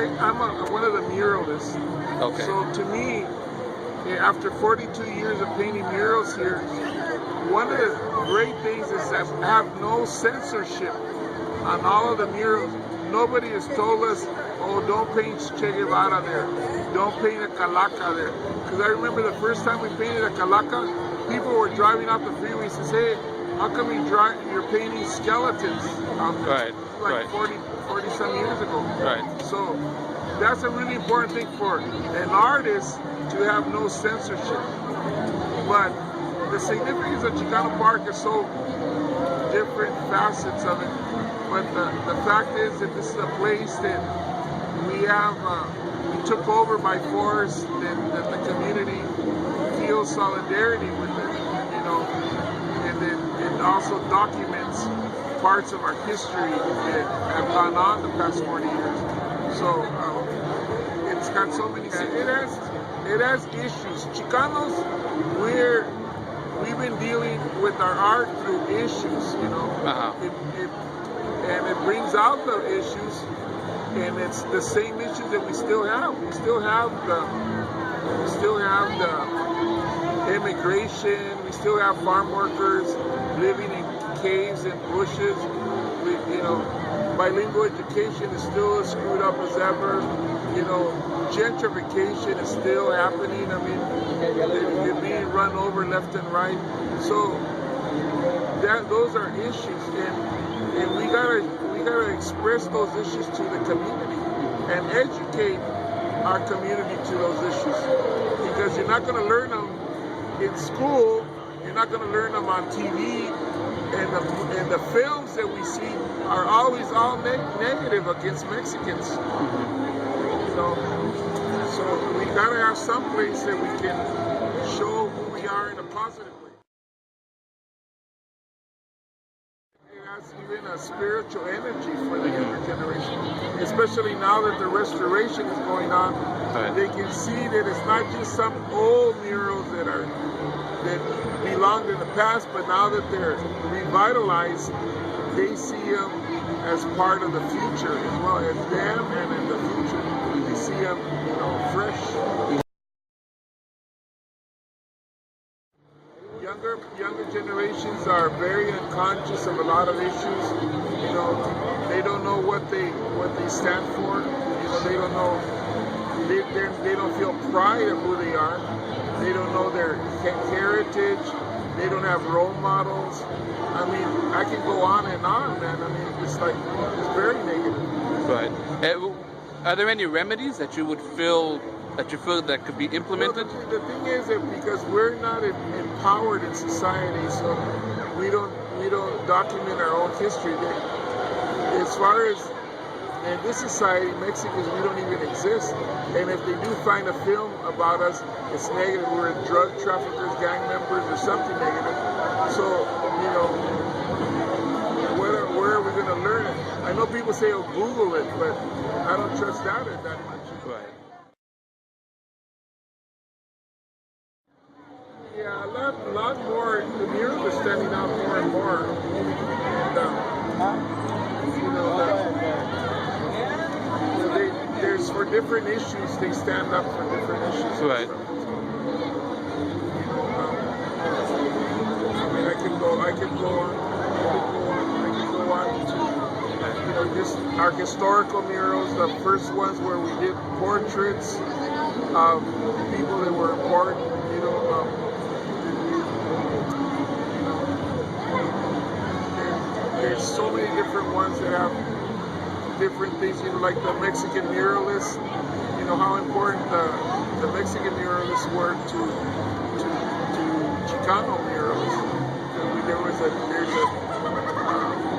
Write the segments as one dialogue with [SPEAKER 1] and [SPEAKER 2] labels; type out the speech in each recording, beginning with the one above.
[SPEAKER 1] I'm one of the muralists.
[SPEAKER 2] Okay.
[SPEAKER 1] So to me, after 42 years of painting murals here, one of the great things is that I have no censorship on all of the murals. Nobody has told us, oh, don't paint Che Guevara there. Don't paint a calaca there. Because I remember the first time we painted a calaca, people were driving off the freeway and says, hey, how come you're painting skeletons out there?
[SPEAKER 2] Right,
[SPEAKER 1] Like
[SPEAKER 2] right.
[SPEAKER 1] 40 some years ago.
[SPEAKER 2] Right.
[SPEAKER 1] So that's a really important thing for an artist to have no censorship. But the significance of Chicano Park is so different facets of it. But the fact is that this is a place that we took over by force, that the community feels solidarity with it, you know, and it also documents parts of our history that have gone on the past 40 years. So it's got so many. It has issues. Chicanos, we've been dealing with our art through issues, you know. And it brings out the issues, and it's the same issues that we still have. We still have the immigration. We still have farm workers living in caves and bushes. You know, bilingual education is still as screwed up as ever. You know, gentrification is still happening. I mean, you're being run over left and right. So those are issues, and we gotta express those issues to the community and educate our community to those issues, because you're not gonna learn them in school. You're not gonna learn them on TV, and the films that we see are always all negative against Mexicans. So we gotta have some place that we can show who we are in a positive way. It has even a spiritual energy for the younger generation, especially now that the restoration is going on. They can see that it's not just some old murals that belonged in the past, but now that they're revitalized, they see them as part of the future as well as them, and in the future they see them, you know, fresh. Younger generations are very unconscious of a lot of issues. You know, they don't know what they stand for. You know, they don't know. They don't feel pride of who they are. They don't know their heritage. They don't have role models. I mean, I can go on and on, man. I mean, it's very negative.
[SPEAKER 2] Right. Are there any remedies that you feel that could be implemented?
[SPEAKER 1] Well, the thing is that because we're not empowered in society, so we don't document our own history. As far as in this society, Mexicans, we don't even exist. And if they do find a film about us, it's negative. We're drug traffickers, gang members, or something negative. So, you know, where are we going to learn it? I know people say, oh, Google it, but I don't trust that much.
[SPEAKER 2] Right.
[SPEAKER 1] Yeah, a lot more. The murals are standing out more and more. There's for different issues. They stand up for different issues.
[SPEAKER 2] Right.
[SPEAKER 1] I mean, I can go on to, you know, just our historical murals. The first ones where we did portraits of people that were important. You know. There's so many different ones that have different things, you know, like the Mexican muralists. You know how important the Mexican muralists were to Chicano muralists. There's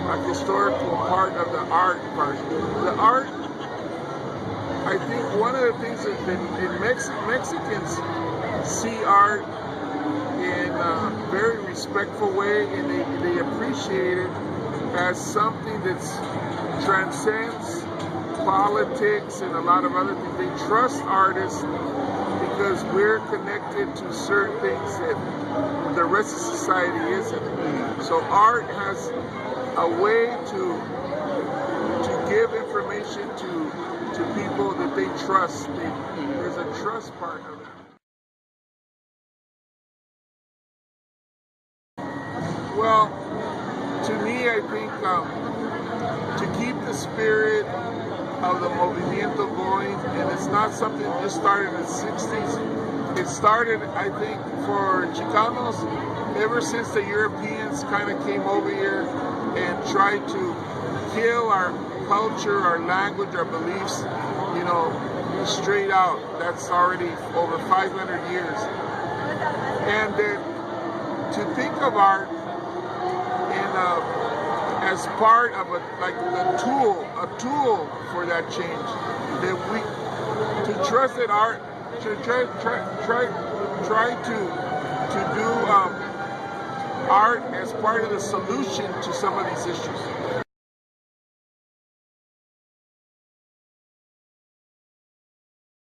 [SPEAKER 1] a historical part of the art part. The art, I think one of the things that Mexicans see art in a very respectful way, and they appreciate it as something that transcends politics and a lot of other things. They trust artists because we're connected to certain things that the rest of society isn't. So art has a way to give information to people that they trust. There's a trust part of it. Well, to me, I think to keep the spirit of the movimiento going, and it's not something that just started in the 60s. It started, I think, for Chicanos ever since the Europeans kind of came over here and tried to kill our culture, our language, our beliefs, you know, straight out. That's already over 500 years. And then to think of art as part of a tool for that change, that we to trust that art, to try to do art as part of the solution to some of these issues.